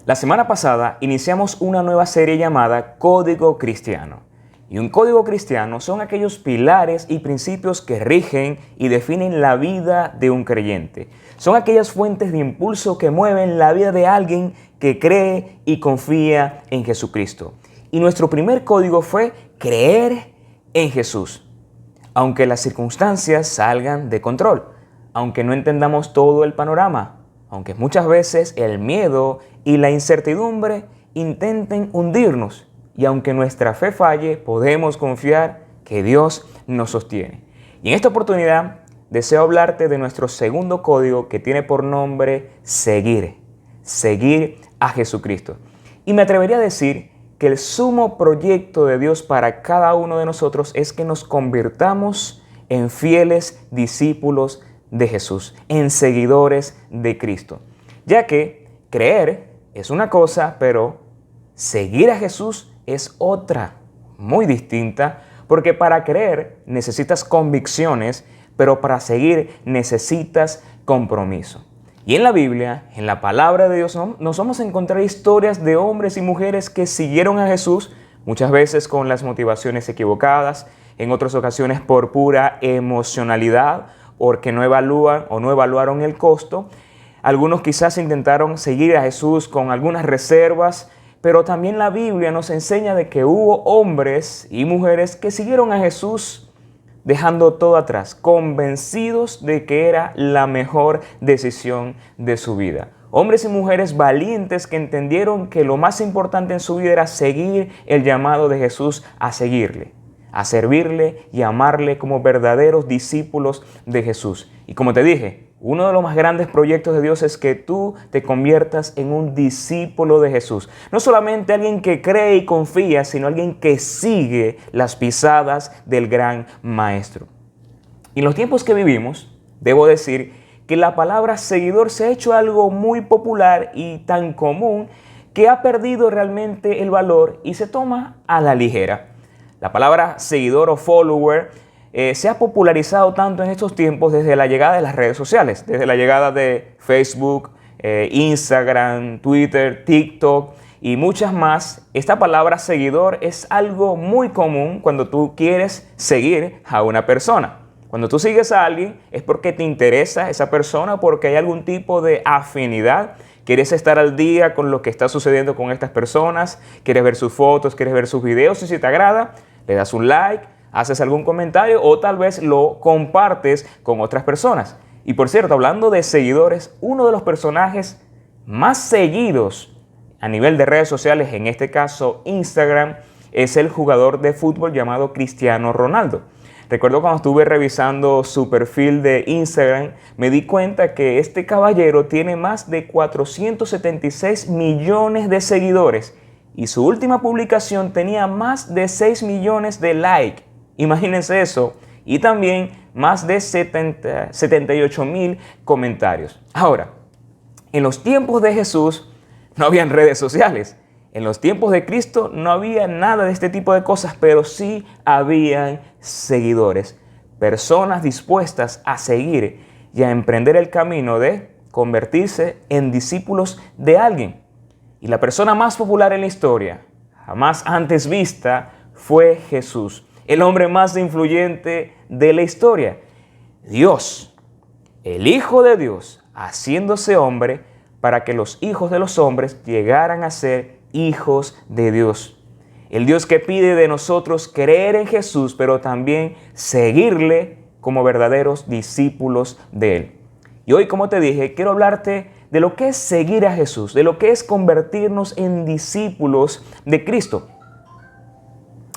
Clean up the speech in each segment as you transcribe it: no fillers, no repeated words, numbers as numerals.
La semana pasada iniciamos una nueva serie llamada Código Cristiano. Y un código cristiano son aquellos pilares y principios que rigen y definen la vida de un creyente. Son aquellas fuentes de impulso que mueven la vida de alguien que cree y confía en Jesucristo. Y nuestro primer código fue creer en Jesús. Aunque las circunstancias salgan de control, aunque no entendamos todo el panorama, aunque muchas veces el miedo y la incertidumbre intenten hundirnos, y aunque nuestra fe falle, podemos confiar que Dios nos sostiene. Y en esta oportunidad deseo hablarte de nuestro segundo código que tiene por nombre seguir a Jesucristo. Y me atrevería a decir que el sumo proyecto de Dios para cada uno de nosotros es que nos convirtamos en fieles discípulos de Jesús, en seguidores de Cristo. Ya que creer es una cosa, pero seguir a Jesús es otra, muy distinta, porque para creer necesitas convicciones, pero para seguir necesitas compromiso. Y en la Biblia, en la palabra de Dios, nos vamos a encontrar historias de hombres y mujeres que siguieron a Jesús, muchas veces con las motivaciones equivocadas, en otras ocasiones por pura emocionalidad, porque no evalúan o no evaluaron el costo. Algunos quizás intentaron seguir a Jesús con algunas reservas, pero también la Biblia nos enseña de que hubo hombres y mujeres que siguieron a Jesús dejando todo atrás, convencidos de que era la mejor decisión de su vida. Hombres y mujeres valientes que entendieron que lo más importante en su vida era seguir el llamado de Jesús a seguirle, a servirle y amarle como verdaderos discípulos de Jesús. Y como te dije, uno de los más grandes proyectos de Dios es que tú te conviertas en un discípulo de Jesús. No solamente alguien que cree y confía, sino alguien que sigue las pisadas del gran Maestro. Y en los tiempos que vivimos, debo decir que la palabra seguidor se ha hecho algo muy popular y tan común que ha perdido realmente el valor y se toma a la ligera. La palabra seguidor o follower se ha popularizado tanto en estos tiempos desde la llegada de las redes sociales, desde la llegada de Facebook, Instagram, Twitter, TikTok y muchas más. Esta palabra seguidor es algo muy común cuando tú quieres seguir a una persona. Cuando tú sigues a alguien es porque te interesa esa persona, porque hay algún tipo de afinidad. Quieres estar al día con lo que está sucediendo con estas personas, quieres ver sus fotos, quieres ver sus videos y si te agrada, le das un like, haces algún comentario o tal vez lo compartes con otras personas. Y por cierto, hablando de seguidores, uno de los personajes más seguidos a nivel de redes sociales, en este caso Instagram, es el jugador de fútbol llamado Cristiano Ronaldo. Recuerdo cuando estuve revisando su perfil de Instagram, me di cuenta que este caballero tiene más de 476 millones de seguidores y su última publicación tenía más de 6 millones de likes. Imagínense eso. Y también más de 78,000 comentarios. Ahora, en los tiempos de Jesús no habían redes sociales. En los tiempos de Cristo no había nada de este tipo de cosas, pero sí habían seguidores. Personas dispuestas a seguir y a emprender el camino de convertirse en discípulos de alguien. Y la persona más popular en la historia, jamás antes vista, fue Jesús. El hombre más influyente de la historia. Dios, el Hijo de Dios, haciéndose hombre para que los hijos de los hombres llegaran a ser hijos de Dios. El Dios que pide de nosotros creer en Jesús, pero también seguirle como verdaderos discípulos de Él. Y hoy, como te dije, quiero hablarte de lo que es seguir a Jesús, de lo que es convertirnos en discípulos de Cristo.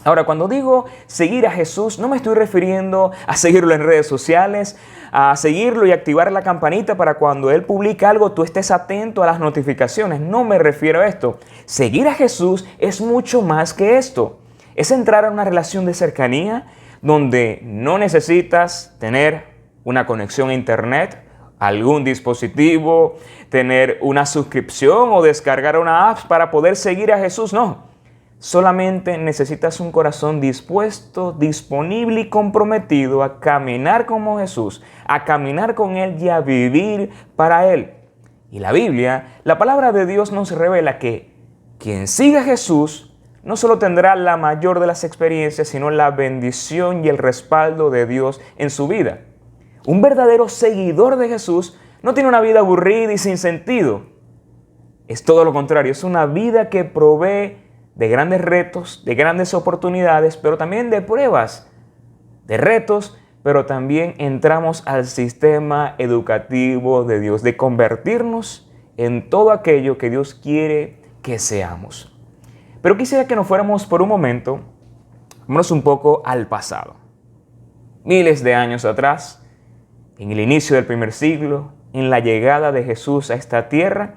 Ahora, cuando digo seguir a Jesús, no me estoy refiriendo a seguirlo en redes sociales, a seguirlo y activar la campanita para cuando Él publique algo, tú estés atento a las notificaciones. No me refiero a esto. Seguir a Jesús es mucho más que esto. Es entrar a una relación de cercanía donde no necesitas tener una conexión a internet, algún dispositivo, tener una suscripción o descargar una app para poder seguir a Jesús. No. Solamente necesitas un corazón dispuesto, disponible y comprometido a caminar como Jesús, a caminar con Él y a vivir para Él. Y la Biblia, la palabra de Dios nos revela que quien siga a Jesús no solo tendrá la mayor de las experiencias, sino la bendición y el respaldo de Dios en su vida. Un verdadero seguidor de Jesús no tiene una vida aburrida y sin sentido. Es todo lo contrario, es una vida que provee de grandes retos, de grandes oportunidades, pero también de pruebas, de retos, pero también entramos al sistema educativo de Dios, de convertirnos en todo aquello que Dios quiere que seamos. Pero quisiera que nos fuéramos por un momento, vámonos un poco al pasado. Miles de años atrás, en el inicio del primer siglo, en la llegada de Jesús a esta tierra,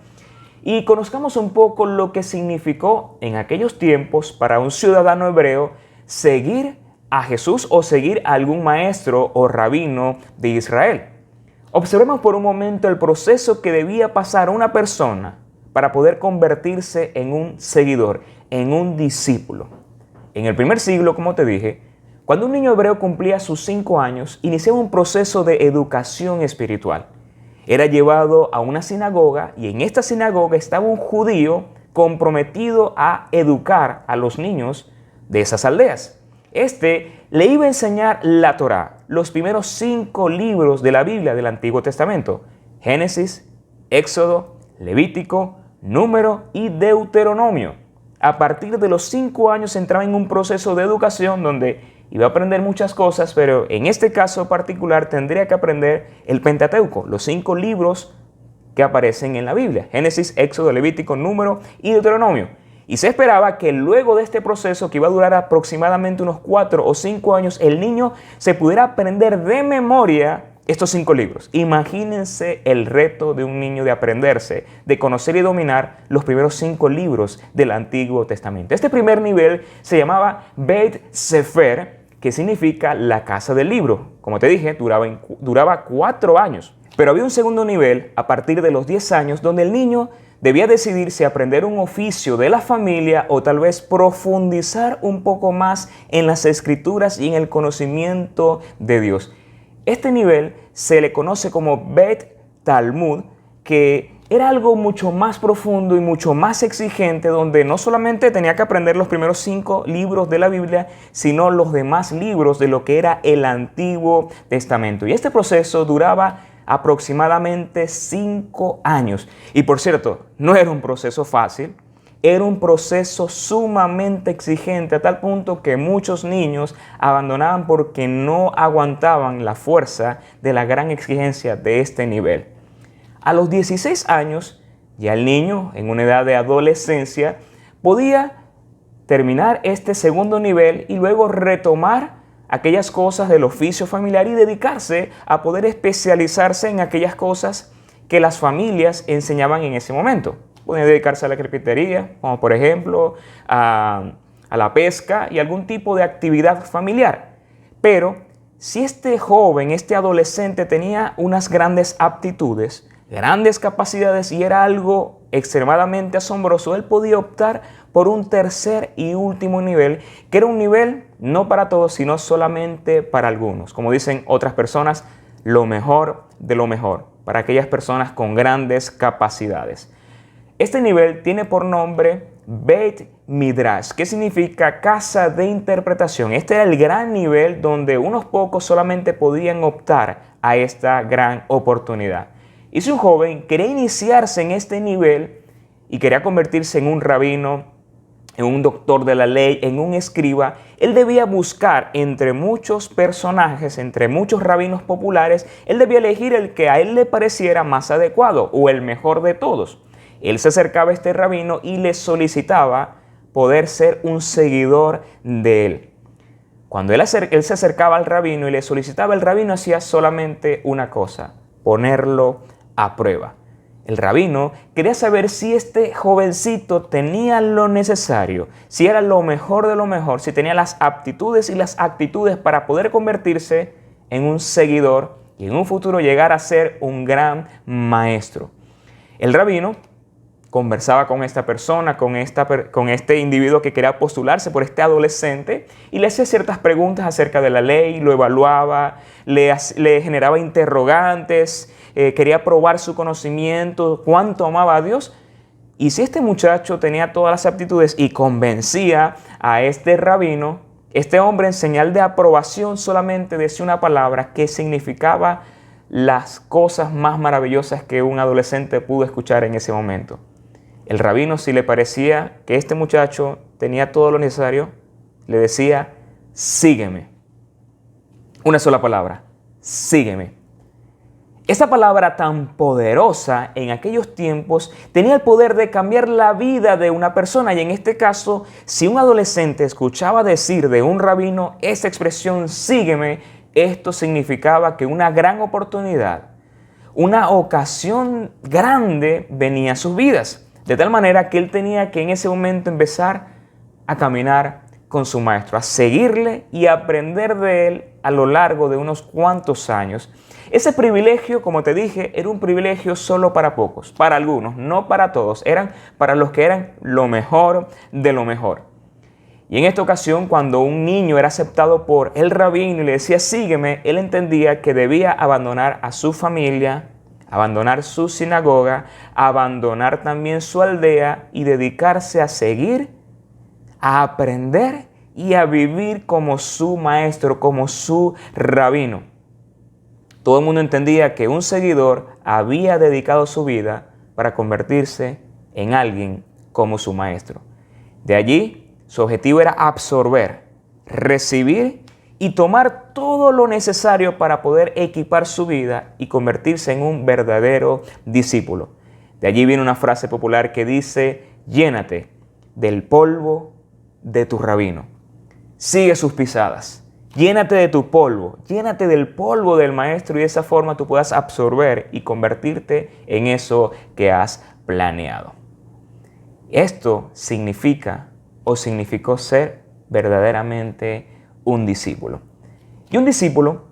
y conozcamos un poco lo que significó en aquellos tiempos para un ciudadano hebreo seguir a Jesús o seguir a algún maestro o rabino de Israel. Observemos por un momento el proceso que debía pasar una persona para poder convertirse en un seguidor, en un discípulo. En el primer siglo, como te dije, cuando un niño hebreo cumplía sus 5 años, iniciaba un proceso de educación espiritual. Era llevado a una sinagoga y en esta sinagoga estaba un judío comprometido a educar a los niños de esas aldeas. Este le iba a enseñar la Torá, los primeros 5 libros de la Biblia del Antiguo Testamento: Génesis, Éxodo, Levítico, Número y Deuteronomio. A partir de los 5 años entraba en un proceso de educación donde iba a aprender muchas cosas, pero en este caso particular tendría que aprender el Pentateuco, los 5 libros que aparecen en la Biblia: Génesis, Éxodo, Levítico, Número y Deuteronomio. Y se esperaba que luego de este proceso, que iba a durar aproximadamente unos 4 o 5 años, el niño se pudiera aprender de memoria estos 5 libros. Imagínense el reto de un niño de aprenderse, de conocer y dominar los primeros 5 libros del Antiguo Testamento. Este primer nivel se llamaba Beit Sefer, que significa la casa del libro. Como te dije, duraba 4 años. Pero había un segundo nivel a partir de los 10 años, donde el niño debía decidir si aprender un oficio de la familia o tal vez profundizar un poco más en las escrituras y en el conocimiento de Dios. Este nivel se le conoce como Bet Talmud, que era algo mucho más profundo y mucho más exigente, donde no solamente tenía que aprender los primeros 5 libros de la Biblia, sino los demás libros de lo que era el Antiguo Testamento. Y este proceso duraba aproximadamente 5 años. Y por cierto, no era un proceso fácil, era un proceso sumamente exigente, a tal punto que muchos niños abandonaban porque no aguantaban la fuerza de la gran exigencia de este nivel. A los 16 años, ya el niño, en una edad de adolescencia, podía terminar este segundo nivel y luego retomar aquellas cosas del oficio familiar y dedicarse a poder especializarse en aquellas cosas que las familias enseñaban en ese momento. Podía dedicarse a la carpintería, como por ejemplo a la pesca y algún tipo de actividad familiar. Pero si este joven, este adolescente tenía unas grandes aptitudes, grandes capacidades y era algo extremadamente asombroso, él podía optar por un tercer y último nivel, que era un nivel no para todos, sino solamente para algunos. Como dicen otras personas, lo mejor de lo mejor, para aquellas personas con grandes capacidades. Este nivel tiene por nombre Beit Midrash, que significa casa de interpretación. Este era el gran nivel donde unos pocos solamente podían optar a esta gran oportunidad. Y si un joven quería iniciarse en este nivel y quería convertirse en un rabino, en un doctor de la ley, en un escriba, él debía buscar entre muchos personajes, entre muchos rabinos populares, él debía elegir el que a él le pareciera más adecuado o el mejor de todos. Él se acercaba a este rabino y le solicitaba poder ser un seguidor de él. Cuando él se acercaba al rabino y le solicitaba, el rabino hacía solamente una cosa: ponerlo a prueba. El rabino quería saber si este jovencito tenía lo necesario, si era lo mejor de lo mejor, si tenía las aptitudes y las actitudes para poder convertirse en un seguidor y en un futuro llegar a ser un gran maestro. El rabino conversaba con esta persona, con este individuo que quería postularse por este adolescente y le hacía ciertas preguntas acerca de la ley, lo evaluaba, le generaba interrogantes quería probar su conocimiento, cuánto amaba a Dios. Y si este muchacho tenía todas las aptitudes y convencía a este rabino, este hombre en señal de aprobación solamente decía una palabra que significaba las cosas más maravillosas que un adolescente pudo escuchar en ese momento. El rabino, si le parecía que este muchacho tenía todo lo necesario, le decía, sígueme. Una sola palabra, sígueme. Esa palabra tan poderosa en aquellos tiempos tenía el poder de cambiar la vida de una persona. Y en este caso, si un adolescente escuchaba decir de un rabino esa expresión, sígueme, esto significaba que una gran oportunidad, una ocasión grande venía a sus vidas. De tal manera que él tenía que en ese momento empezar a caminar con su maestro, a seguirle y a aprender de él a lo largo de unos cuantos años. Ese privilegio, como te dije, era un privilegio solo para pocos, para algunos, no para todos, eran para los que eran lo mejor de lo mejor. Y en esta ocasión, cuando un niño era aceptado por el rabino y le decía, sígueme, él entendía que debía abandonar a su familia, abandonar su sinagoga, abandonar también su aldea y dedicarse a seguir, a aprender y a vivir como su maestro, como su rabino. Todo el mundo entendía que un seguidor había dedicado su vida para convertirse en alguien como su maestro. De allí, su objetivo era absorber, recibir y tomar todo lo necesario para poder equipar su vida y convertirse en un verdadero discípulo. De allí viene una frase popular que dice, llénate del polvo de tu rabino. Sigue sus pisadas. Llénate de tu polvo, llénate del polvo del maestro y de esa forma tú puedas absorber y convertirte en eso que has planeado. Esto significa o significó ser verdaderamente un discípulo. Y un discípulo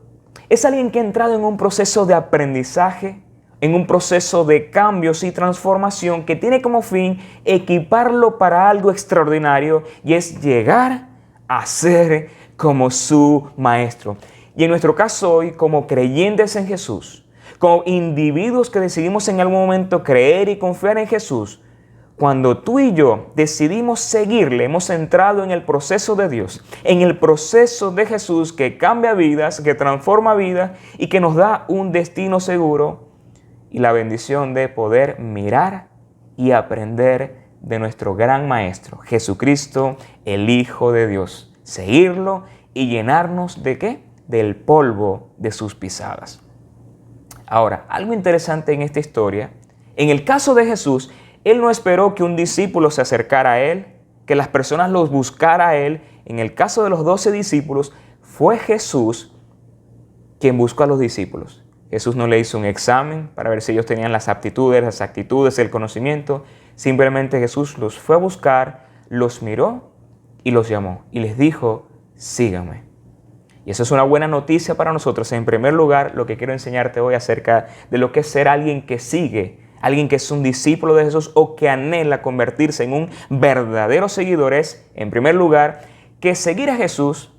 es alguien que ha entrado en un proceso de aprendizaje, en un proceso de cambios y transformación que tiene como fin equiparlo para algo extraordinario y es llegar a ser como su maestro. Y en nuestro caso hoy, como creyentes en Jesús, como individuos que decidimos en algún momento creer y confiar en Jesús, cuando tú y yo decidimos seguirle, hemos entrado en el proceso de Dios, en el proceso de Jesús que cambia vidas, que transforma vidas y que nos da un destino seguro y la bendición de poder mirar y aprender de nuestro gran Maestro, Jesucristo, el Hijo de Dios. Seguirlo y llenarnos ¿de qué? Del polvo de sus pisadas. Ahora, algo interesante en esta historia, en el caso de Jesús, Él no esperó que un discípulo se acercara a Él, que las personas los buscara a Él. En el caso de los 12 discípulos, fue Jesús quien buscó a los discípulos. Jesús no le hizo un examen para ver si ellos tenían las aptitudes, las actitudes, el conocimiento. Simplemente Jesús los fue a buscar, los miró y los llamó y les dijo, síganme. Y eso es una buena noticia para nosotros. En primer lugar, lo que quiero enseñarte hoy acerca de lo que es ser alguien que sigue, alguien que es un discípulo de Jesús o que anhela convertirse en un verdadero seguidor es, en primer lugar, que seguir a Jesús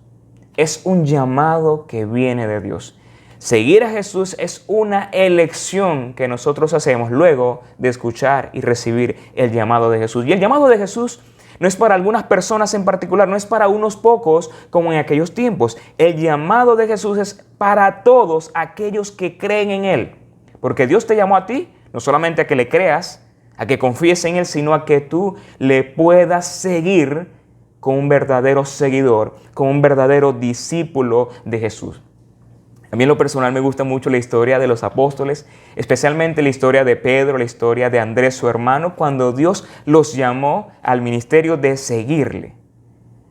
es un llamado que viene de Dios. Seguir a Jesús es una elección que nosotros hacemos luego de escuchar y recibir el llamado de Jesús. Y el llamado de Jesús no es para algunas personas en particular, no es para unos pocos como en aquellos tiempos. El llamado de Jesús es para todos aquellos que creen en Él. Porque Dios te llamó a ti, no solamente a que le creas, a que confíes en Él, sino a que tú le puedas seguir como un verdadero seguidor, como un verdadero discípulo de Jesús. A mí en lo personal me gusta mucho la historia de los apóstoles, especialmente la historia de Pedro, la historia de Andrés, su hermano, cuando Dios los llamó al ministerio de seguirle,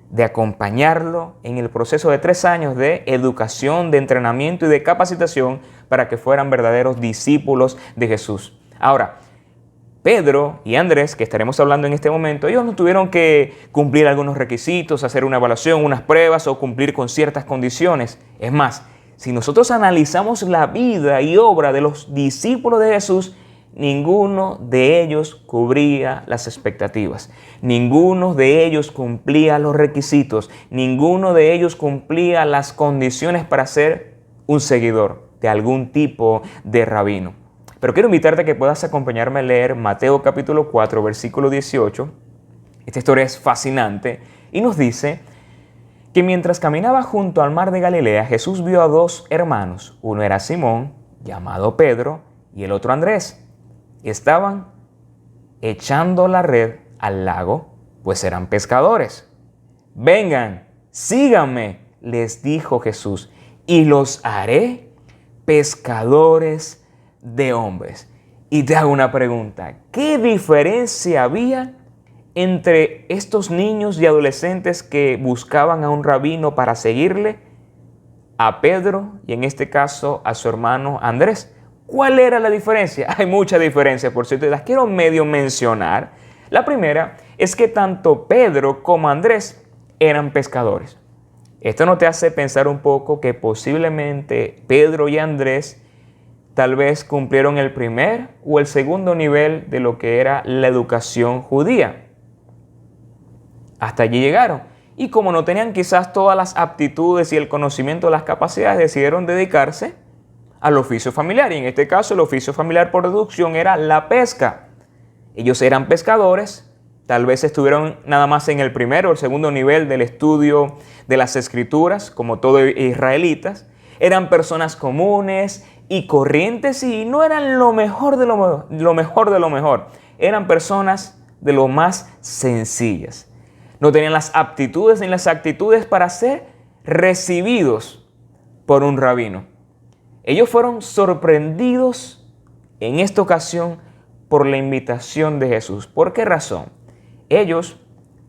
de acompañarlo en el proceso de 3 años de educación, de entrenamiento y de capacitación para que fueran verdaderos discípulos de Jesús. Ahora, Pedro y Andrés, que estaremos hablando en este momento, ellos no tuvieron que cumplir algunos requisitos, hacer una evaluación, unas pruebas o cumplir con ciertas condiciones. Es más, si nosotros analizamos la vida y obra de los discípulos de Jesús, ninguno de ellos cubría las expectativas. Ninguno de ellos cumplía los requisitos. Ninguno de ellos cumplía las condiciones para ser un seguidor de algún tipo de rabino. Pero quiero invitarte a que puedas acompañarme a leer Mateo capítulo 4, versículo 18. Esta historia es fascinante y nos dice que mientras caminaba junto al mar de Galilea, Jesús vio a dos hermanos. Uno era Simón, llamado Pedro, y el otro Andrés. Estaban echando la red al lago, pues eran pescadores. Vengan, síganme, les dijo Jesús, y los haré pescadores de hombres. Y te hago una pregunta, ¿qué diferencia había entre estos niños y adolescentes que buscaban a un rabino para seguirle, a Pedro y en este caso a su hermano Andrés? ¿Cuál era la diferencia? Hay mucha diferencia, por cierto, y las quiero medio mencionar. La primera es que tanto Pedro como Andrés eran pescadores. Esto no te hace pensar un poco que posiblemente Pedro y Andrés tal vez cumplieron el primer o el segundo nivel de lo que era la educación judía. Hasta allí llegaron. Y como no tenían quizás todas las aptitudes y el conocimiento, las capacidades, decidieron dedicarse al oficio familiar. Y en este caso el oficio familiar por deducción era la pesca. Ellos eran pescadores, tal vez estuvieron nada más en el primero o el segundo nivel del estudio de las escrituras, como todos israelitas. Eran personas comunes y corrientes y no eran lo mejor de lo mejor. Eran personas de lo más sencillas. No tenían las aptitudes ni las actitudes para ser recibidos por un rabino. Ellos fueron sorprendidos en esta ocasión por la invitación de Jesús. ¿Por qué razón? Ellos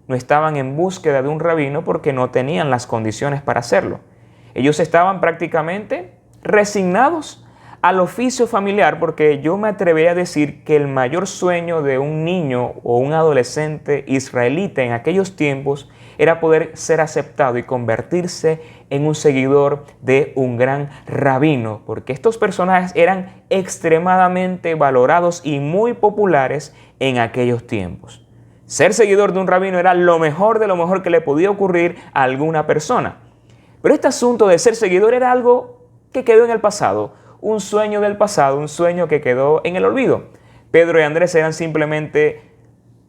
no estaban en búsqueda de un rabino porque no tenían las condiciones para hacerlo. Ellos estaban prácticamente resignados al oficio familiar, porque yo me atrevería a decir que el mayor sueño de un niño o un adolescente israelita en aquellos tiempos era poder ser aceptado y convertirse en un seguidor de un gran rabino, porque estos personajes eran extremadamente valorados y muy populares en aquellos tiempos. Ser seguidor de un rabino era lo mejor de lo mejor que le podía ocurrir a alguna persona. Pero este asunto de ser seguidor era algo que quedó en el pasado. Un sueño del pasado, un sueño que quedó en el olvido. Pedro y Andrés eran simplemente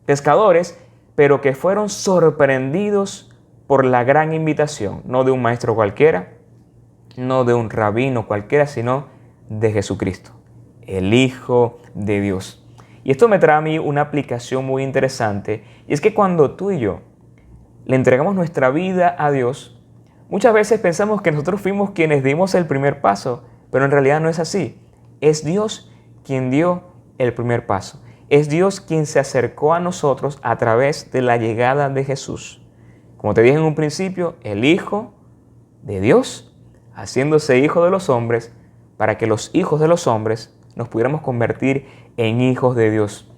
pescadores, pero que fueron sorprendidos por la gran invitación, no de un maestro cualquiera, no de un rabino cualquiera, sino de Jesucristo, el Hijo de Dios. Y esto me trae a mí una aplicación muy interesante, y es que cuando tú y yo le entregamos nuestra vida a Dios, muchas veces pensamos que nosotros fuimos quienes dimos el primer paso, pero en realidad no es así. Es Dios quien dio el primer paso. Es Dios quien se acercó a nosotros a través de la llegada de Jesús. Como te dije en un principio, el Hijo de Dios, haciéndose Hijo de los hombres, para que los hijos de los hombres nos pudiéramos convertir en hijos de Dios.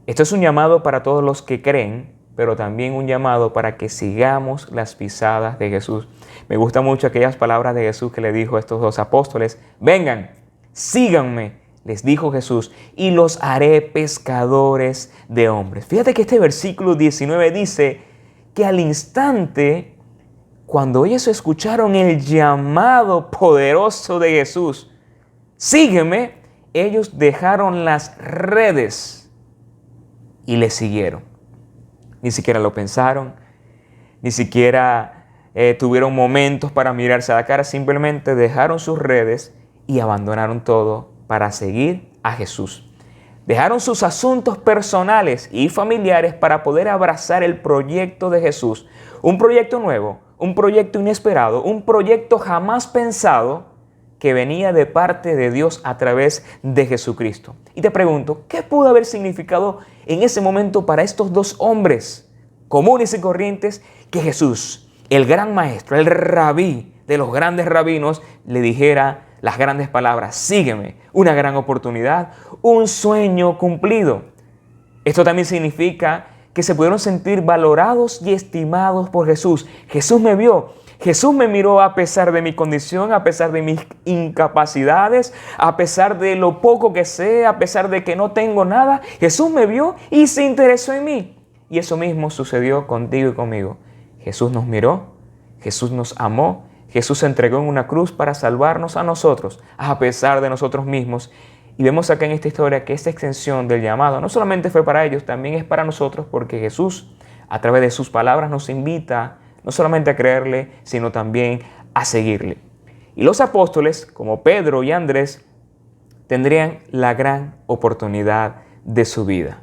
Esto es un llamado para todos los que creen, pero también un llamado para que sigamos las pisadas de Jesús. Me gustan mucho aquellas palabras de Jesús que le dijo a estos dos apóstoles: vengan, síganme, les dijo Jesús, y los haré pescadores de hombres. Fíjate que este versículo 19 dice que al instante, cuando ellos escucharon el llamado poderoso de Jesús, sígueme, ellos dejaron las redes y le siguieron. Ni siquiera lo pensaron, ni siquiera tuvieron momentos para mirarse a la cara, simplemente dejaron sus redes y abandonaron todo para seguir a Jesús. Dejaron sus asuntos personales y familiares para poder abrazar el proyecto de Jesús. Un proyecto nuevo, un proyecto inesperado, un proyecto jamás pensado que venía de parte de Dios a través de Jesucristo. Y te pregunto, ¿qué pudo haber significado en ese momento para estos dos hombres comunes y corrientes que Jesús, el gran maestro, el rabí de los grandes rabinos, le dijera las grandes palabras: sígueme? Una gran oportunidad, un sueño cumplido. Esto también significa que se pudieron sentir valorados y estimados por Jesús. Jesús me vio, Jesús me miró a pesar de mi condición, a pesar de mis incapacidades, a pesar de lo poco que sé, a pesar de que no tengo nada. Jesús me vio y se interesó en mí. Y eso mismo sucedió contigo y conmigo. Jesús nos miró, Jesús nos amó, Jesús se entregó en una cruz para salvarnos a nosotros, a pesar de nosotros mismos. Y vemos acá en esta historia que esta extensión del llamado no solamente fue para ellos, también es para nosotros, porque Jesús, a través de sus palabras, nos invita no solamente a creerle, sino también a seguirle. Y los apóstoles, como Pedro y Andrés, tendrían la gran oportunidad de su vida.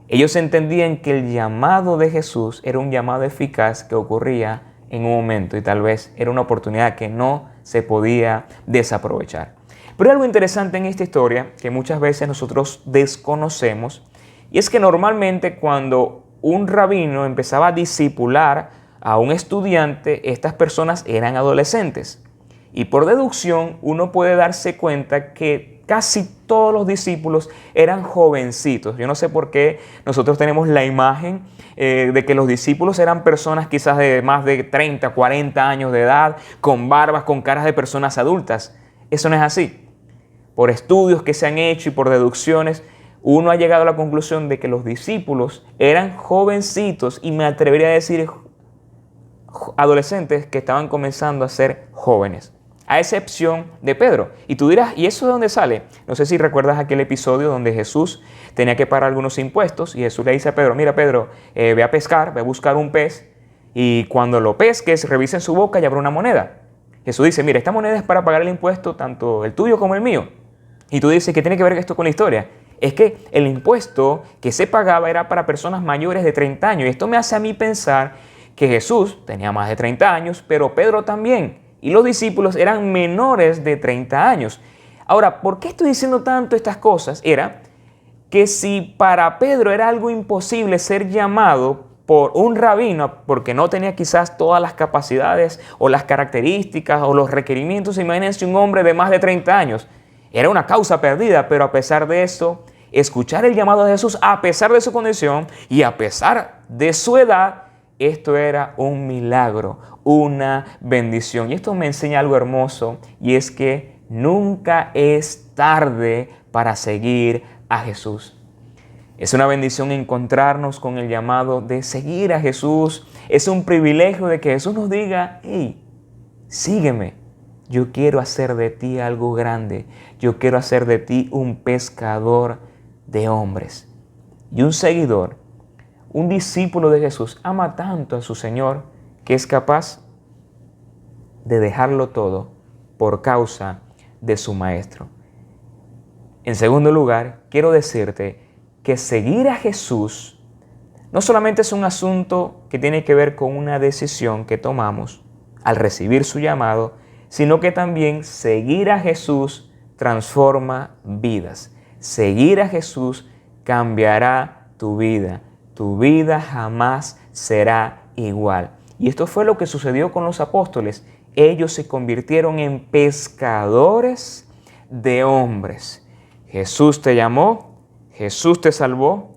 Ellos entendían que el llamado de Jesús era un llamado eficaz que ocurría en un momento y tal vez era una oportunidad que no se podía desaprovechar. Pero hay algo interesante en esta historia que muchas veces nosotros desconocemos, y es que normalmente cuando un rabino empezaba a discipular a un estudiante, estas personas eran adolescentes. Y por deducción uno puede darse cuenta que casi todos los discípulos eran jovencitos. Yo no sé por qué nosotros tenemos la imagen de que los discípulos eran personas quizás de más de 30, 40 años de edad, con barbas, con caras de personas adultas. Eso no es así. Por estudios que se han hecho y por deducciones, uno ha llegado a la conclusión de que los discípulos eran jovencitos, y me atrevería a decir adolescentes que estaban comenzando a ser jóvenes, a excepción de Pedro. Y tú dirás, ¿y eso de dónde sale? No sé si recuerdas aquel episodio donde Jesús tenía que pagar algunos impuestos y Jesús le dice a Pedro, mira Pedro, ve a pescar, ve a buscar un pez, y cuando lo pesques, revisa en su boca y habrá una moneda. Jesús dice, mira, esta moneda es para pagar el impuesto, tanto el tuyo como el mío. Y tú dices, ¿qué tiene que ver esto con la historia? Es que el impuesto que se pagaba era para personas mayores de 30 años. Y esto me hace a mí pensar que Jesús tenía más de 30 años, pero Pedro también. Y los discípulos eran menores de 30 años. Ahora, ¿por qué estoy diciendo tanto estas cosas? Era que si para Pedro era algo imposible ser llamado por un rabino, porque no tenía quizás todas las capacidades o las características o los requerimientos, imagínense un hombre de más de 30 años. Era una causa perdida, pero a pesar de eso, escuchar el llamado de Jesús, a pesar de su condición y a pesar de su edad, esto era un milagro, una bendición. Y esto me enseña algo hermoso, y es que nunca es tarde para seguir a Jesús. Es una bendición encontrarnos con el llamado de seguir a Jesús. Es un privilegio de que Jesús nos diga, hey, sígueme. Yo quiero hacer de ti algo grande. Yo quiero hacer de ti un pescador de hombres. Y un seguidor, un discípulo de Jesús, ama tanto a su Señor que es capaz de dejarlo todo por causa de su Maestro. En segundo lugar, quiero decirte que seguir a Jesús no solamente es un asunto que tiene que ver con una decisión que tomamos al recibir su llamado, sino que también seguir a Jesús transforma vidas. Seguir a Jesús cambiará tu vida. Tu vida jamás será igual. Y esto fue lo que sucedió con los apóstoles. Ellos se convirtieron en pescadores de hombres. Jesús te llamó, Jesús te salvó,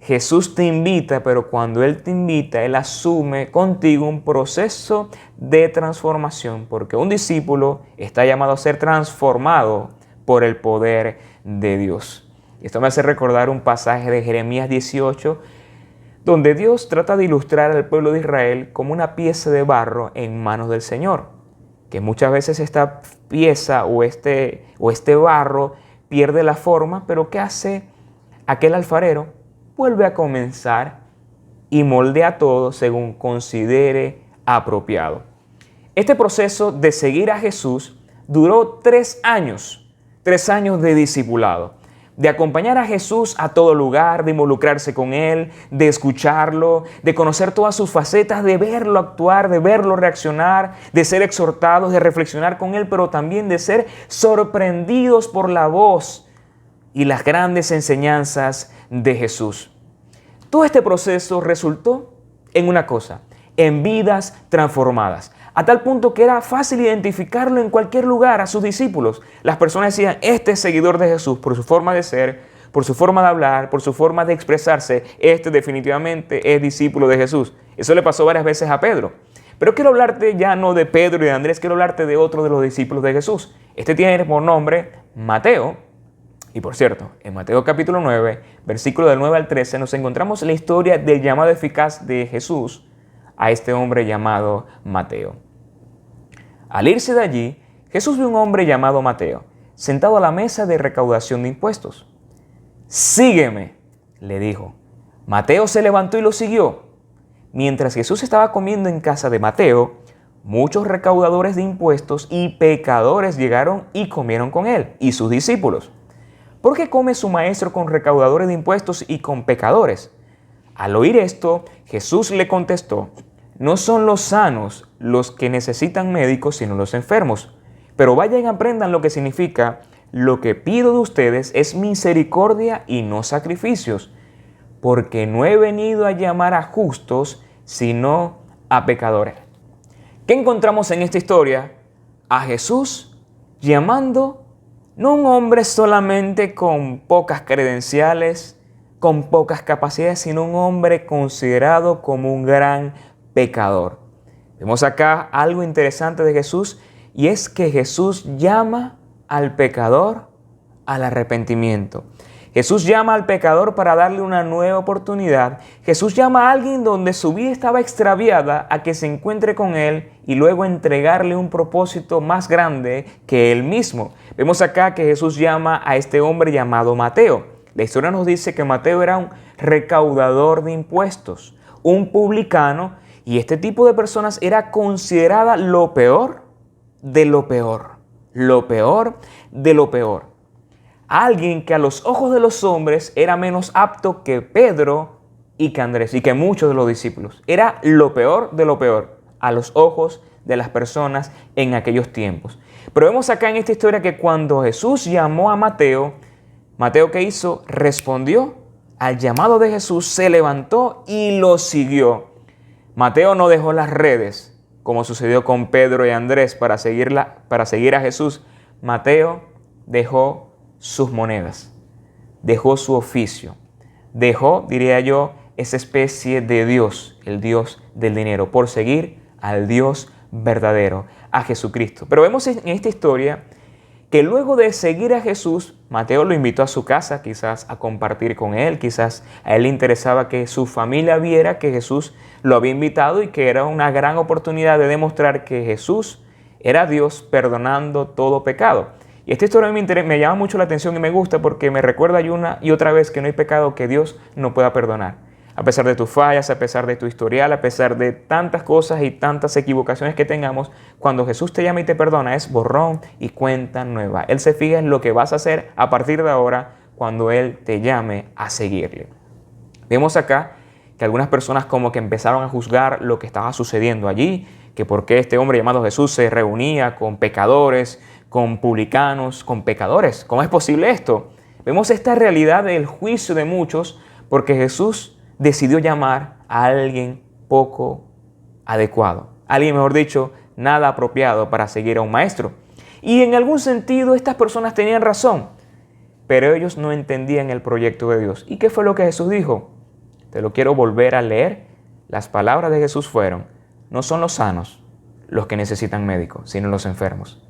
Jesús te invita, pero cuando Él te invita, Él asume contigo un proceso de transformación, porque un discípulo está llamado a ser transformado por el poder de Dios. Esto me hace recordar un pasaje de Jeremías 18, donde Dios trata de ilustrar al pueblo de Israel como una pieza de barro en manos del Señor, que muchas veces esta pieza o este barro pierde la forma, pero ¿qué hace aquel alfarero? Vuelve a comenzar y moldea todo según considere apropiado. Este proceso de seguir a Jesús duró 3 años, 3 años de discipulado, de acompañar a Jesús a todo lugar, de involucrarse con Él, de escucharlo, de conocer todas sus facetas, de verlo actuar, de verlo reaccionar, de ser exhortados, de reflexionar con Él, pero también de ser sorprendidos por la voz y las grandes enseñanzas de Jesús. Todo este proceso resultó en una cosa, en vidas transformadas, a tal punto que era fácil identificarlo en cualquier lugar a sus discípulos. Las personas decían, este es seguidor de Jesús por su forma de ser, por su forma de hablar, por su forma de expresarse. Este definitivamente es discípulo de Jesús. Eso le pasó varias veces a Pedro. Pero quiero hablarte ya no de Pedro y de Andrés, quiero hablarte de otro de los discípulos de Jesús. Este tiene por nombre Mateo. Y por cierto, en Mateo capítulo 9, versículo del 9 al 13, nos encontramos la historia del llamado eficaz de Jesús a este hombre llamado Mateo. Al irse de allí, Jesús vio un hombre llamado Mateo, sentado a la mesa de recaudación de impuestos. «Sígueme», le dijo. Mateo se levantó y lo siguió. Mientras Jesús estaba comiendo en casa de Mateo, muchos recaudadores de impuestos y pecadores llegaron y comieron con él y sus discípulos. ¿Por qué come su maestro con recaudadores de impuestos y con pecadores? Al oír esto, Jesús le contestó: no son los sanos los que necesitan médicos, sino los enfermos. Pero vayan y aprendan lo que significa: lo que pido de ustedes es misericordia y no sacrificios, porque no he venido a llamar a justos, sino a pecadores. ¿Qué encontramos en esta historia? A Jesús llamando no a un hombre solamente con pocas credenciales, con pocas capacidades, sino un hombre considerado como un gran pecador. Vemos acá algo interesante de Jesús, y es que Jesús llama al pecador al arrepentimiento. Jesús llama al pecador para darle una nueva oportunidad. Jesús llama a alguien donde su vida estaba extraviada a que se encuentre con Él y luego entregarle un propósito más grande que Él mismo. Vemos acá que Jesús llama a este hombre llamado Mateo. La historia nos dice que Mateo era un recaudador de impuestos, un publicano, y este tipo de personas era considerada lo peor de lo peor, lo peor de lo peor. Alguien que a los ojos de los hombres era menos apto que Pedro y que Andrés y que muchos de los discípulos. Era lo peor de lo peor a los ojos de las personas en aquellos tiempos. Pero vemos acá en esta historia que cuando Jesús llamó a Mateo, Mateo, ¿qué hizo? Respondió al llamado de Jesús, se levantó y lo siguió. Mateo no dejó las redes, como sucedió con Pedro y Andrés, para seguir a Jesús. Mateo dejó sus monedas, dejó su oficio, dejó, diría yo, esa especie de Dios, el Dios del dinero, por seguir al Dios verdadero, a Jesucristo. Pero vemos en esta historia que luego de seguir a Jesús, Mateo lo invitó a su casa, quizás a compartir con él, quizás a él le interesaba que su familia viera que Jesús lo había invitado y que era una gran oportunidad de demostrar que Jesús era Dios perdonando todo pecado. Y esta historia me llama mucho la atención y me gusta porque me recuerda una y otra vez que no hay pecado que Dios no pueda perdonar. A pesar de tus fallas, a pesar de tu historial, a pesar de tantas cosas y tantas equivocaciones que tengamos, cuando Jesús te llama y te perdona es borrón y cuenta nueva. Él se fija en lo que vas a hacer a partir de ahora cuando Él te llame a seguirle. Vemos acá que algunas personas como que empezaron a juzgar lo que estaba sucediendo allí, que por qué este hombre llamado Jesús se reunía con pecadores, con publicanos, con pecadores. ¿Cómo es posible esto? Vemos esta realidad del juicio de muchos porque Jesús decidió llamar a alguien poco adecuado. Alguien, mejor dicho, nada apropiado para seguir a un maestro. Y en algún sentido estas personas tenían razón, pero ellos no entendían el proyecto de Dios. ¿Y qué fue lo que Jesús dijo? Te lo quiero volver a leer. Las palabras de Jesús fueron: no son los sanos los que necesitan médico, sino los enfermos.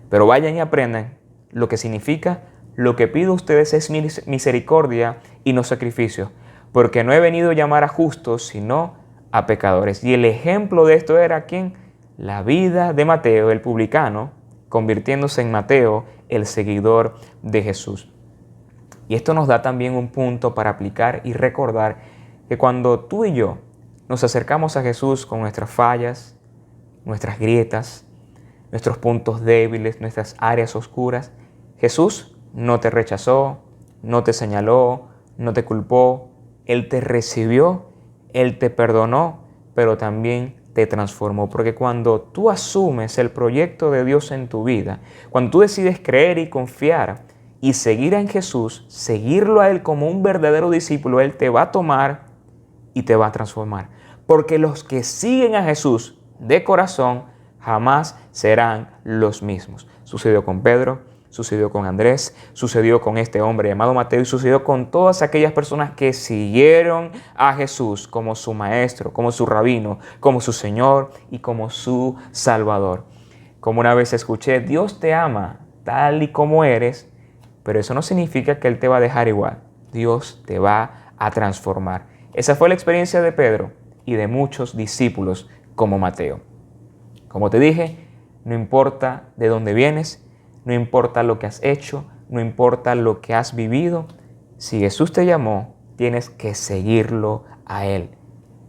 Pero vayan y aprendan lo que significa: lo que pido a ustedes es misericordia y no sacrificio, porque no he venido a llamar a justos, sino a pecadores. Y el ejemplo de esto era ¿quién? La vida de Mateo, el publicano, convirtiéndose en Mateo, el seguidor de Jesús. Y esto nos da también un punto para aplicar y recordar que cuando tú y yo nos acercamos a Jesús con nuestras fallas, nuestras grietas, nuestros puntos débiles, nuestras áreas oscuras, Jesús no te rechazó, no te señaló, no te culpó. Él te recibió, Él te perdonó, pero también te transformó. Porque cuando tú asumes el proyecto de Dios en tu vida, cuando tú decides creer y confiar y seguir en Jesús, seguirlo a Él como un verdadero discípulo, Él te va a tomar y te va a transformar. Porque los que siguen a Jesús de corazón jamás serán los mismos. Sucedió con Pedro, sucedió con Andrés, sucedió con este hombre llamado Mateo y sucedió con todas aquellas personas que siguieron a Jesús como su maestro, como su rabino, como su Señor y como su Salvador. Como una vez escuché, Dios te ama tal y como eres, pero eso no significa que Él te va a dejar igual. Dios te va a transformar. Esa fue la experiencia de Pedro y de muchos discípulos como Mateo. Como te dije, no importa de dónde vienes, no importa lo que has hecho, no importa lo que has vivido. Si Jesús te llamó, tienes que seguirlo a Él.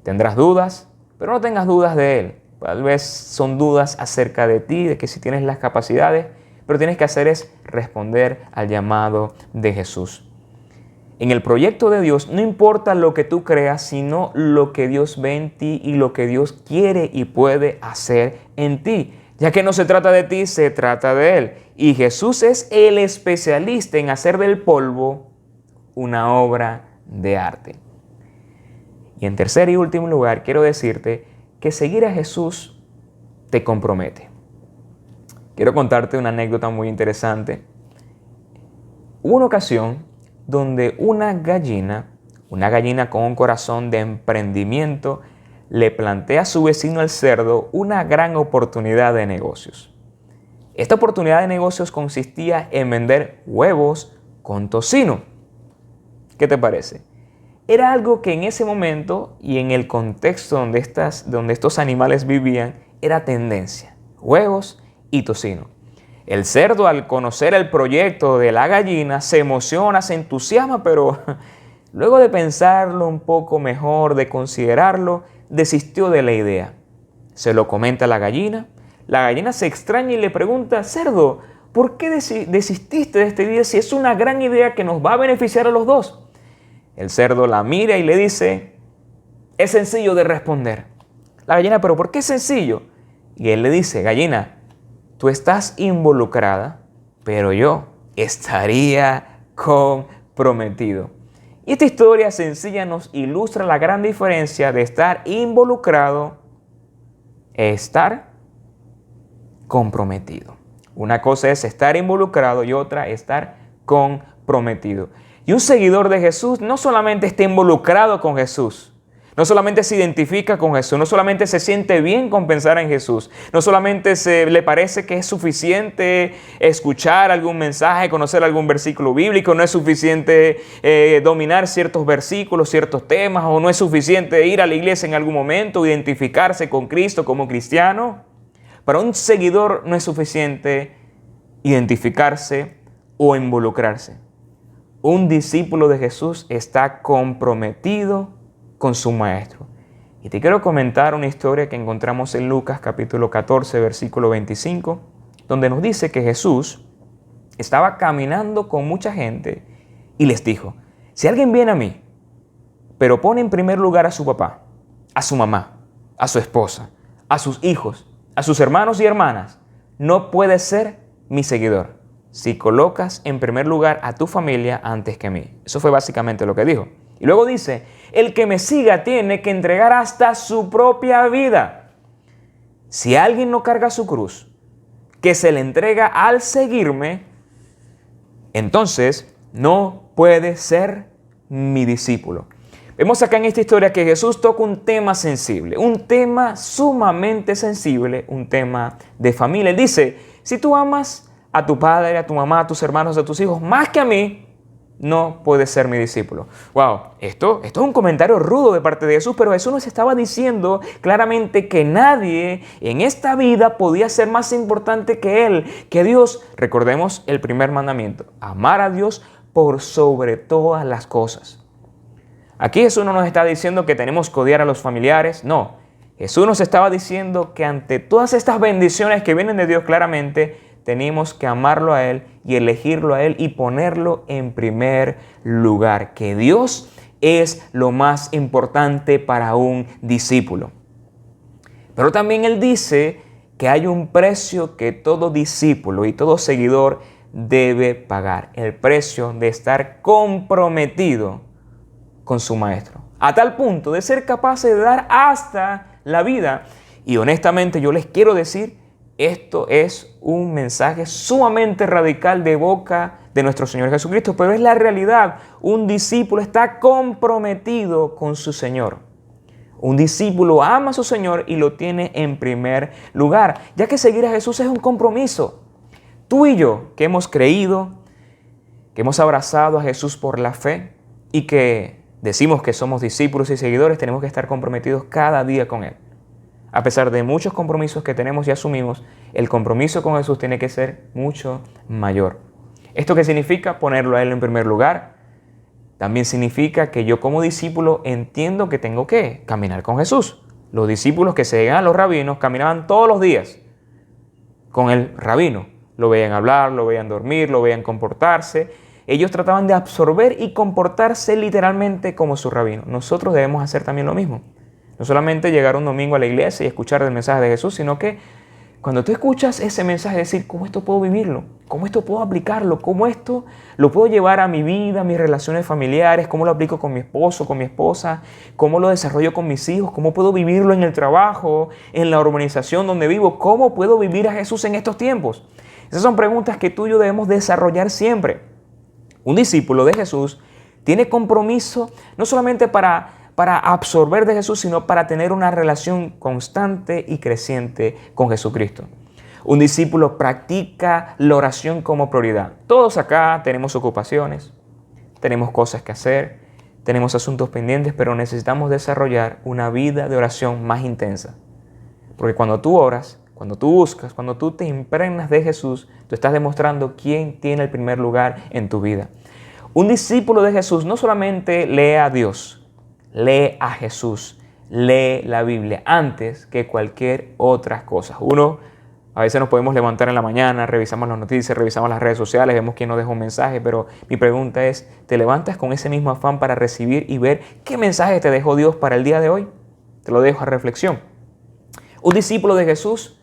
Tendrás dudas, pero no tengas dudas de Él. Tal vez son dudas acerca de ti, de que si tienes las capacidades, pero tienes que hacer es responder al llamado de Jesús. En el proyecto de Dios no importa lo que tú creas, sino lo que Dios ve en ti y lo que Dios quiere y puede hacer en ti. Ya que no se trata de ti, se trata de Él. Y Jesús es el especialista en hacer del polvo una obra de arte. Y en tercer y último lugar, quiero decirte que seguir a Jesús te compromete. Quiero contarte una anécdota muy interesante. Hubo una ocasión donde una gallina con un corazón de emprendimiento, le plantea a su vecino el cerdo una gran oportunidad de negocios. Esta oportunidad de negocios consistía en vender huevos con tocino. ¿Qué te parece? Era algo que en ese momento y en el contexto donde estos animales vivían era tendencia. Huevos y tocino. El cerdo, al conocer el proyecto de la gallina, se emociona, se entusiasma, pero luego de pensarlo un poco mejor, de considerarlo, desistió de la idea. Se lo comenta a la gallina se extraña y le pregunta: cerdo, ¿por qué desististe de esta idea si es una gran idea que nos va a beneficiar a los dos? El cerdo la mira y le dice: es sencillo de responder. La gallina: ¿pero por qué es sencillo? Y él le dice: gallina, tú estás involucrada, pero yo estaría comprometido. Y esta historia sencilla nos ilustra la gran diferencia de estar involucrado e estar comprometido. Una cosa es estar involucrado y otra estar comprometido. Y un seguidor de Jesús no solamente está involucrado con Jesús, no solamente se identifica con Jesús, no solamente se siente bien con pensar en Jesús, no solamente le parece que es suficiente escuchar algún mensaje, conocer algún versículo bíblico, no es suficiente dominar ciertos versículos, ciertos temas, o no es suficiente ir a la iglesia en algún momento, identificarse con Cristo como cristiano. Para un seguidor no es suficiente identificarse o involucrarse. Un discípulo de Jesús está comprometido con su maestro. Y te quiero comentar una historia que encontramos en Lucas capítulo 14, versículo 25, donde nos dice que Jesús estaba caminando con mucha gente y les dijo: si alguien viene a mí, pero pone en primer lugar a su papá, a su mamá, a su esposa, a sus hijos, a sus hermanos y hermanas, no puede ser mi seguidor si colocas en primer lugar a tu familia antes que a mí. Eso fue básicamente lo que dijo. Y luego dice: el que me siga tiene que entregar hasta su propia vida. Si alguien no carga su cruz, que se le entrega al seguirme, entonces no puede ser mi discípulo. Vemos acá en esta historia que Jesús toca un tema sensible, un tema sumamente sensible, un tema de familia. Él dice: si tú amas a tu padre, a tu mamá, a tus hermanos, a tus hijos, más que a mí, no puedes ser mi discípulo. Wow, esto es un comentario rudo de parte de Jesús, pero Jesús nos estaba diciendo claramente que nadie en esta vida podía ser más importante que Él, que Dios. Recordemos el primer mandamiento: amar a Dios por sobre todas las cosas. Aquí Jesús no nos está diciendo que tenemos que odiar a los familiares, no. Jesús nos estaba diciendo que ante todas estas bendiciones que vienen de Dios claramente, tenemos que amarlo a Él y elegirlo a Él y ponerlo en primer lugar. Que Dios es lo más importante para un discípulo. Pero también Él dice que hay un precio que todo discípulo y todo seguidor debe pagar. El precio de estar comprometido con su maestro, a tal punto de ser capaces de dar hasta la vida. Y honestamente yo les quiero decir, esto es un mensaje sumamente radical de boca de nuestro Señor Jesucristo, pero es la realidad. Un discípulo está comprometido con su Señor. Un discípulo ama a su Señor y lo tiene en primer lugar, ya que seguir a Jesús es un compromiso. Tú y yo, que hemos creído, que hemos abrazado a Jesús por la fe y que decimos que somos discípulos y seguidores, tenemos que estar comprometidos cada día con Él. A pesar de muchos compromisos que tenemos y asumimos, el compromiso con Jesús tiene que ser mucho mayor. ¿Esto qué significa? Ponerlo a Él en primer lugar. También significa que yo como discípulo entiendo que tengo que caminar con Jesús. Los discípulos que se llegan a los rabinos caminaban todos los días con el rabino. Lo veían hablar, lo veían dormir, lo veían comportarse. Ellos trataban de absorber y comportarse literalmente como su rabino. Nosotros debemos hacer también lo mismo. No solamente llegar un domingo a la iglesia y escuchar el mensaje de Jesús, sino que cuando tú escuchas ese mensaje, decir, ¿cómo esto puedo vivirlo? ¿Cómo esto puedo aplicarlo? ¿Cómo esto lo puedo llevar a mi vida, a mis relaciones familiares? ¿Cómo lo aplico con mi esposo, con mi esposa? ¿Cómo lo desarrollo con mis hijos? ¿Cómo puedo vivirlo en el trabajo, en la urbanización donde vivo? ¿Cómo puedo vivir a Jesús en estos tiempos? Esas son preguntas que tú y yo debemos desarrollar siempre. Un discípulo de Jesús tiene compromiso no solamente para absorber de Jesús, sino para tener una relación constante y creciente con Jesucristo. Un discípulo practica la oración como prioridad. Todos acá tenemos ocupaciones, tenemos cosas que hacer, tenemos asuntos pendientes, pero necesitamos desarrollar una vida de oración más intensa. Porque cuando tú oras, cuando tú buscas, cuando tú te impregnas de Jesús, tú estás demostrando quién tiene el primer lugar en tu vida. Un discípulo de Jesús no solamente lee a Dios, lee a Jesús, lee la Biblia antes que cualquier otra cosa. A veces nos podemos levantar en la mañana, revisamos las noticias, revisamos las redes sociales, vemos quién nos dejó un mensaje, pero mi pregunta es, ¿te levantas con ese mismo afán para recibir y ver qué mensaje te dejó Dios para el día de hoy? Te lo dejo a reflexión. Un discípulo de Jesús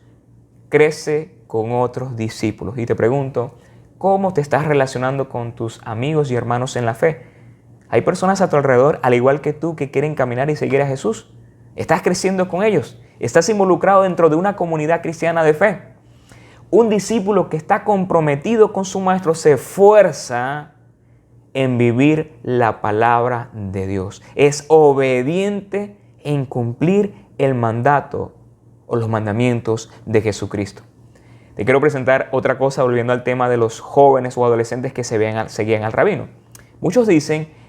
crece con otros discípulos. Y te pregunto, ¿cómo te estás relacionando con tus amigos y hermanos en la fe? Hay personas a tu alrededor, al igual que tú, que quieren caminar y seguir a Jesús. ¿Estás creciendo con ellos? ¿Estás involucrado dentro de una comunidad cristiana de fe? Un discípulo que está comprometido con su maestro se esfuerza en vivir la palabra de Dios. Es obediente en cumplir el mandato o los mandamientos de Jesucristo. Te quiero presentar otra cosa volviendo al tema de los jóvenes o adolescentes que seguían al rabino. Muchos dicen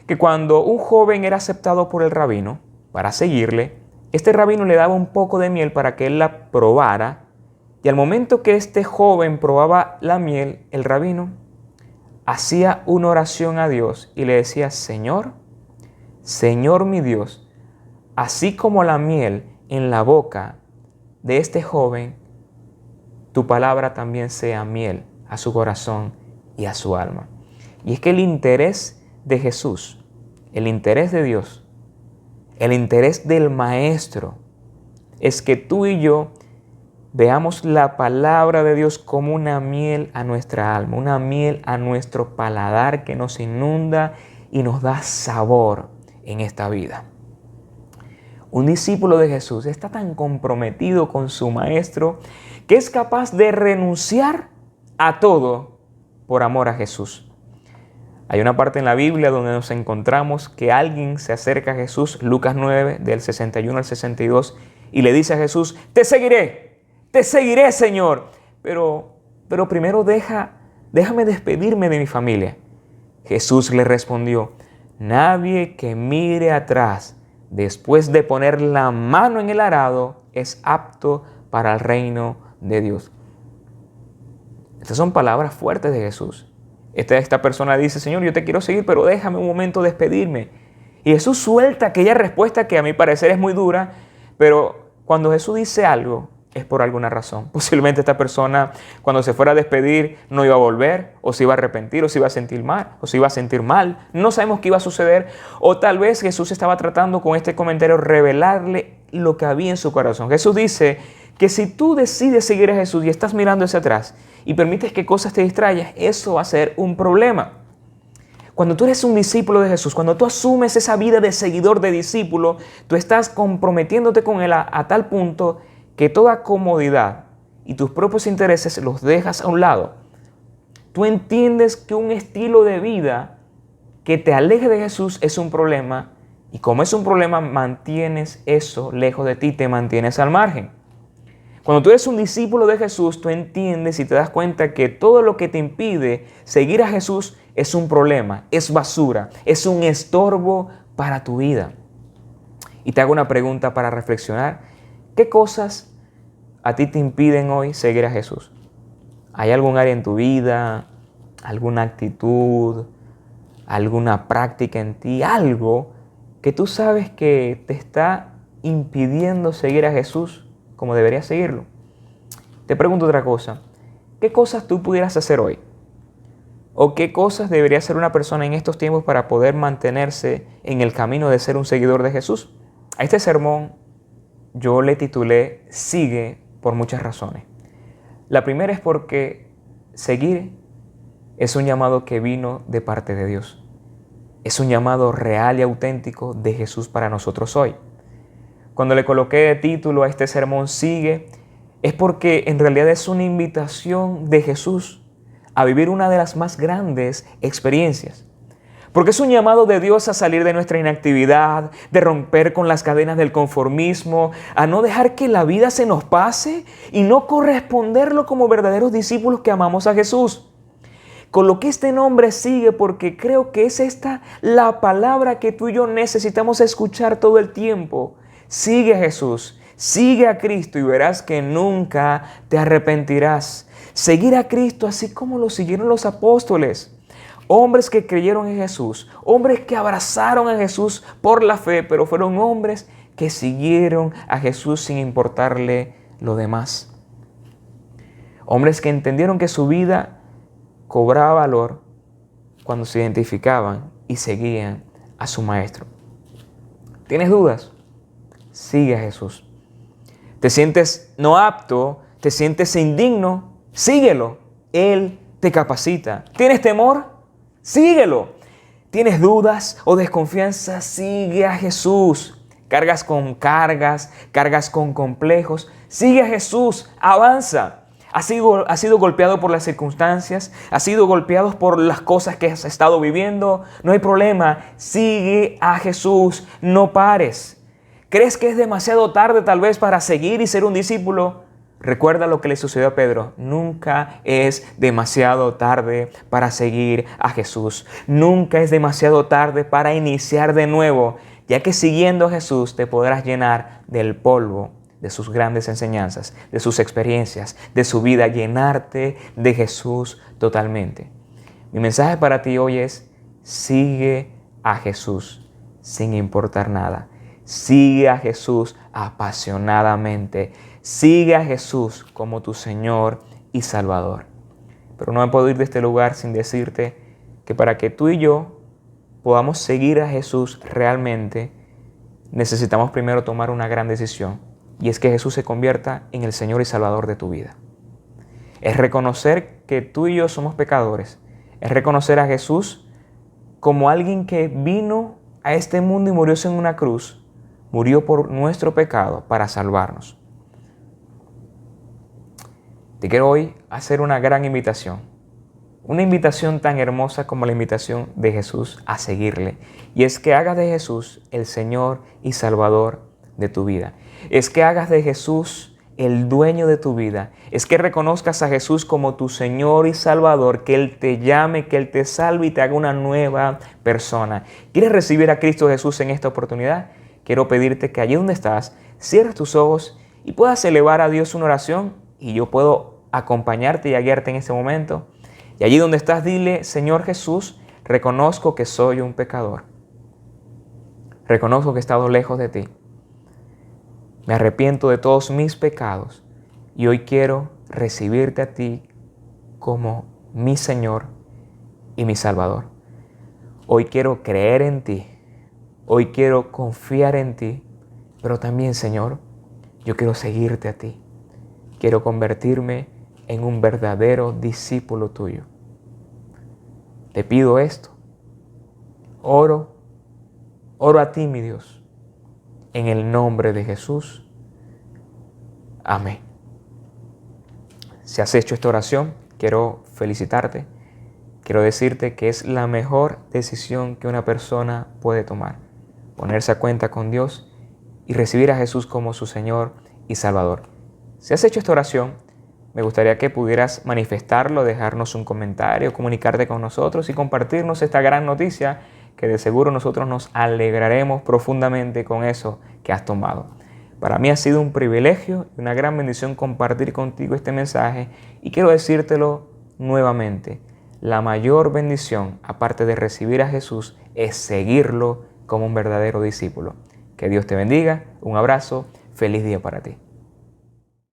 que cuando un joven era aceptado por el rabino para seguirle, este rabino le daba un poco de miel para que él la probara, y al momento que este joven probaba la miel, el rabino hacía una oración a Dios y le decía, Señor, Señor mi Dios, así como la miel en la boca de este joven, tu palabra también sea miel a su corazón y a su alma. Y es que el interés de Jesús, el interés de Dios, el interés del Maestro es que tú y yo veamos la palabra de Dios como una miel a nuestra alma, una miel a nuestro paladar que nos inunda y nos da sabor en esta vida. Un discípulo de Jesús está tan comprometido con su Maestro que es capaz de renunciar a todo por amor a Jesús. Hay una parte en la Biblia donde nos encontramos que alguien se acerca a Jesús, Lucas 9, del 61 al 62, y le dice a Jesús, te seguiré, Señor, pero primero déjame despedirme de mi familia. Jesús le respondió, nadie que mire atrás después de poner la mano en el arado es apto para el reino de Dios. Estas son palabras fuertes de Jesús. Esta persona dice, Señor, yo te quiero seguir, pero déjame un momento despedirme. Y Jesús suelta aquella respuesta que a mi parecer es muy dura, pero cuando Jesús dice algo, es por alguna razón. Posiblemente esta persona, cuando se fuera a despedir, no iba a volver, o se iba a arrepentir, o se iba a sentir mal, No sabemos qué iba a suceder. O tal vez Jesús estaba tratando con este comentario revelarle lo que había en su corazón. Jesús dice que si tú decides seguir a Jesús y estás mirando hacia atrás y permites que cosas te distraigan, eso va a ser un problema. Cuando tú eres un discípulo de Jesús, cuando tú asumes esa vida de seguidor, de discípulo, tú estás comprometiéndote con Él a tal punto que toda comodidad y tus propios intereses los dejas a un lado. Tú entiendes que un estilo de vida que te aleje de Jesús es un problema, y como es un problema, mantienes eso lejos de ti, te mantienes al margen. Cuando tú eres un discípulo de Jesús, tú entiendes y te das cuenta que todo lo que te impide seguir a Jesús es un problema, es basura, es un estorbo para tu vida. Y te hago una pregunta para reflexionar. ¿Qué cosas a ti te impiden hoy seguir a Jesús? ¿Hay algún área en tu vida, alguna actitud, alguna práctica en ti, algo que tú sabes que te está impidiendo seguir a Jesús como deberías seguirlo? Te pregunto otra cosa. ¿Qué cosas tú pudieras hacer hoy? ¿O qué cosas debería hacer una persona en estos tiempos para poder mantenerse en el camino de ser un seguidor de Jesús? A este sermón yo le titulé Sigue por muchas razones. La primera es porque seguir es un llamado que vino de parte de Dios. Es un llamado real y auténtico de Jesús para nosotros hoy. Cuando le coloqué de título a este sermón Sigue, es porque en realidad es una invitación de Jesús a vivir una de las más grandes experiencias. Porque es un llamado de Dios a salir de nuestra inactividad, de romper con las cadenas del conformismo, a no dejar que la vida se nos pase y no corresponderlo como verdaderos discípulos que amamos a Jesús. Coloqué este nombre Sigue porque creo que es esta la palabra que tú y yo necesitamos escuchar todo el tiempo. Sigue a Jesús, sigue a Cristo y verás que nunca te arrepentirás. Seguir a Cristo así como lo siguieron los apóstoles. Hombres que creyeron en Jesús, hombres que abrazaron a Jesús por la fe, pero fueron hombres que siguieron a Jesús sin importarle lo demás. Hombres que entendieron que su vida cobraba valor cuando se identificaban y seguían a su Maestro. ¿Tienes dudas? Sigue a Jesús. ¿Te sientes no apto? ¿Te sientes indigno? Síguelo. Él te capacita. ¿Tienes temor? Síguelo. ¿Tienes dudas o desconfianza? Sigue a Jesús. Cargas con complejos. Sigue a Jesús. Avanza. Has sido golpeado por las circunstancias, has sido golpeado por las cosas que has estado viviendo. No hay problema. Sigue a Jesús. No pares. ¿Crees que es demasiado tarde tal vez para seguir y ser un discípulo? Recuerda lo que le sucedió a Pedro. Nunca es demasiado tarde para seguir a Jesús. Nunca es demasiado tarde para iniciar de nuevo, ya que siguiendo a Jesús te podrás llenar del polvo de sus grandes enseñanzas, de sus experiencias, de su vida, llenarte de Jesús totalmente. Mi mensaje para ti hoy es: sigue a Jesús sin importar nada. Sigue a Jesús apasionadamente. Sigue a Jesús como tu Señor y Salvador. Pero no me puedo ir de este lugar sin decirte que para que tú y yo podamos seguir a Jesús realmente, necesitamos primero tomar una gran decisión. Y es que Jesús se convierta en el Señor y Salvador de tu vida. Es reconocer que tú y yo somos pecadores. Es reconocer a Jesús como alguien que vino a este mundo y murió en una cruz. Murió por nuestro pecado para salvarnos. Te quiero hoy hacer una gran invitación. Una invitación tan hermosa como la invitación de Jesús a seguirle. Y es que hagas de Jesús el Señor y Salvador de tu vida. Es que hagas de Jesús el dueño de tu vida. Es que reconozcas a Jesús como tu Señor y Salvador, que Él te llame, que Él te salve y te haga una nueva persona. ¿Quieres recibir a Cristo Jesús en esta oportunidad? Quiero pedirte que allí donde estás, cierres tus ojos y puedas elevar a Dios una oración, y yo puedo acompañarte y guiarte en este momento. Y allí donde estás, dile: Señor Jesús, reconozco que soy un pecador. Reconozco que he estado lejos de ti. Me arrepiento de todos mis pecados y hoy quiero recibirte a ti como mi Señor y mi Salvador. Hoy quiero creer en ti. Hoy quiero confiar en ti. Pero también, Señor, yo quiero seguirte a ti. Quiero convertirme en un verdadero discípulo tuyo. Te pido esto. Oro a ti, mi Dios, en el nombre de Jesús. Amén. Si has hecho esta oración, quiero felicitarte. Quiero decirte que es la mejor decisión que una persona puede tomar. Ponerse a cuenta con Dios y recibir a Jesús como su Señor y Salvador. Si has hecho esta oración, me gustaría que pudieras manifestarlo, dejarnos un comentario, comunicarte con nosotros y compartirnos esta gran noticia, que de seguro nosotros nos alegraremos profundamente con eso que has tomado. Para mí ha sido un privilegio y una gran bendición compartir contigo este mensaje y quiero decírtelo nuevamente. La mayor bendición, aparte de recibir a Jesús, es seguirlo como un verdadero discípulo. Que Dios te bendiga, un abrazo, feliz día para ti.